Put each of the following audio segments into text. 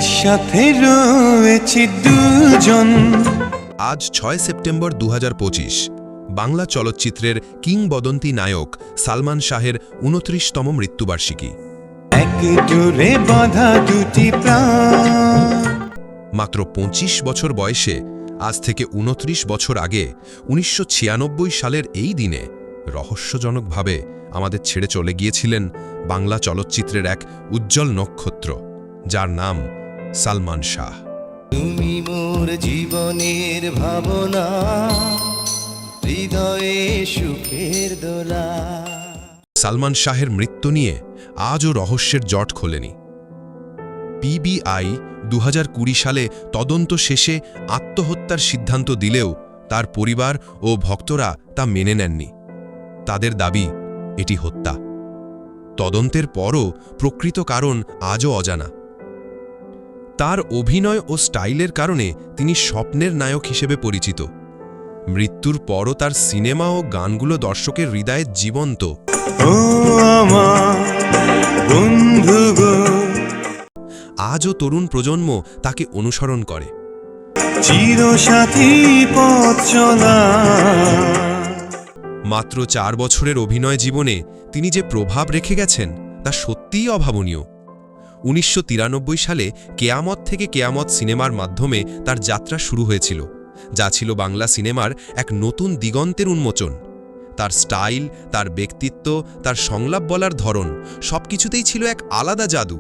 একসাথে রয়েছি দুজন। আজ ৬ সেপ্টেম্বর ২০২৫ বাংলা চলচ্চিত্রের কিংবদন্তি নায়ক সালমান শাহের ২৯তম মৃত্যুবার্ষিকী। এক জোরে বাঁধা দুটি প্রাণ। মাত্র ২৫ বছর বয়সে, আজ থেকে ২৯ বছর আগে ১৯৯৬ সালের এই দিনে রহস্যজনকভাবে আমাদের ছেড়ে চলে গিয়েছিলেন বাংলা চলচ্চিত্রের এক উজ্জ্বল নক্ষত্র, যার নাম সালমান শাহ। তুমি মোর জীবনের ভাবনা, হৃদয়ে সুখের দোলা। সালমান শাহের মৃত্যু নিয়ে আজও রহস্যের জট খোলেনি। পিবিআই ২০২০ সালে তদন্ত শেষে আত্মহত্যার সিদ্ধান্ত দিলেও তার পরিবার ও ভক্তরা তা মেনে নেননি। তাদের দাবি এটি হত্যা। তদন্তের পরও প্রকৃত কারণ আজও অজানা। তার অভিনয় ও স্টাইলের কারণে তিনি স্বপ্নের নায়ক হিসেবে পরিচিত। মৃত্যুর পরও তার সিনেমা ও গানগুলো দর্শকের হৃদয়ে জীবন্ত। ও আমার বন্ধু গো, আজও তরুণ প্রজন্ম তাকে অনুসরণ করে। চিরসাথী পথ চলা। মাত্র ৪ বছরের অভিনয় জীবনে তিনি যে প্রভাব রেখে গেছেন তা সত্যিই অভাবনীয়। ১৯৯৩ সালে কেয়ামত থেকে কেয়ামত সিনেমার মাধ্যমে তার যাত্রা শুরু হয়েছিল, যা ছিল বাংলা সিনেমার এক নতুন দিগন্তের উন্মোচন। তার স্টাইল, তার ব্যক্তিত্ব, তার সংলাপ বলার ধরন সবকিছুতেই ছিল এক আলাদা জাদু।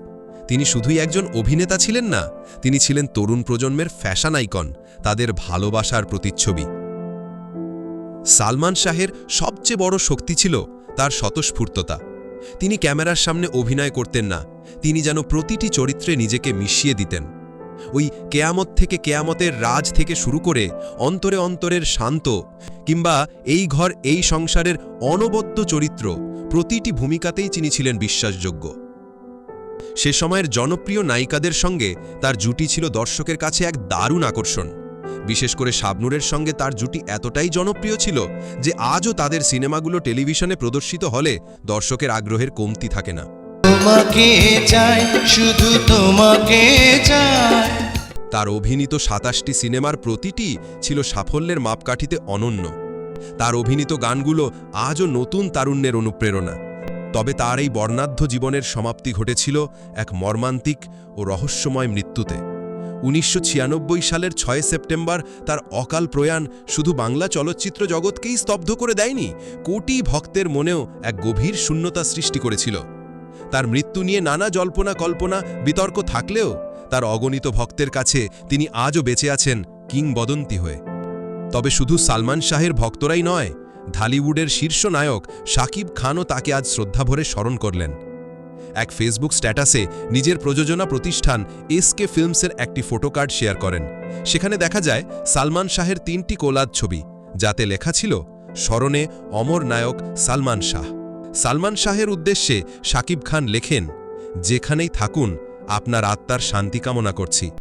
তিনি শুধুই একজন অভিনেতা ছিলেন না, তিনি ছিলেন তরুণ প্রজন্মের ফ্যাশন আইকন, তাদের ভালোবাসার প্রতিচ্ছবি। সালমান শাহের সবচেয়ে বড় শক্তি ছিল তার স্বতঃস্ফূর্ততা। তিনি ক্যামেরার সামনে অভিনয় করতেন না, তিনি যেন প্রতিটি চরিত্রে নিজেকে মিশিয়ে দিতেন। ওই কেয়ামত থেকে কেয়ামতের রাজ থেকে শুরু করে অন্তরে অন্তরের শান্ত, কিংবা এই ঘর এই সংসারের অনবদ্য চরিত্র, প্রতিটি ভূমিকাতেই তিনি ছিলেন বিশ্বাসযোগ্য। সে সময়ের জনপ্রিয় নায়িকাদের সঙ্গে তার জুটি ছিল দর্শকের কাছে এক দারুণ আকর্ষণ। বিশেষ করে শাবনূরের সঙ্গে তার জুটি এতটাই জনপ্রিয় ছিল যে আজও তাদের সিনেমাগুলো টেলিভিশনে প্রদর্শিত হলে দর্শকের আগ্রহের কমতি থাকে না। তোমাকে চাই, শুধু তোমাকে চাই। তার অভিনীত ২৭টি সিনেমার প্রতিটি ছিল সাফল্যের মাপকাঠিতে অনন্য। তার অভিনীত গানগুলো আজও নতুন তারুণ্যের অনুপ্রেরণা। তবে তার এই বর্ণাঢ্য জীবনের সমাপ্তি ঘটেছিল এক মর্মান্তিক ও রহস্যময় মৃত্যুতে। ১৯৯৬ সালের ৬ সেপ্টেম্বর তার অকাল প্রয়াণ শুধু বাংলা চলচ্চিত্র জগৎকেই স্তব্ধ করে দেয়নি, কোটি ভক্তের মনেও এক গভীর শূন্যতা সৃষ্টি করেছিল। তার মৃত্যু নিয়ে নানা জল্পনা কল্পনা বিতর্ক থাকলেও তার অগণিত ভক্তের কাছে তিনি আজও বেঁচে আছেন কিংবদন্তি হয়ে। তবে শুধু সালমান শাহের ভক্তরাই নয়, ঢালিউডের শীর্ষ নায়ক শাকিব খানও তাকে আজ শ্রদ্ধাভরে স্মরণ করলেন। এক ফেসবুক স্ট্যাটাসে নিজের প্রযোজনা প্রতিষ্ঠান এসকে ফিল্মসের একটি ফটোকার্ড শেয়ার করেন। সেখানে দেখা যায় সালমান শাহের ৩টি কোলাজ ছবি, যাতে লেখা ছিল স্মরণে অমর নায়ক সালমান শাহ। সালমান শাহের উদ্দেশ্যে শাকিব খান লেখেন, যেখানেই থাকুন আপনার আত্মার শান্তি কামনা করছি।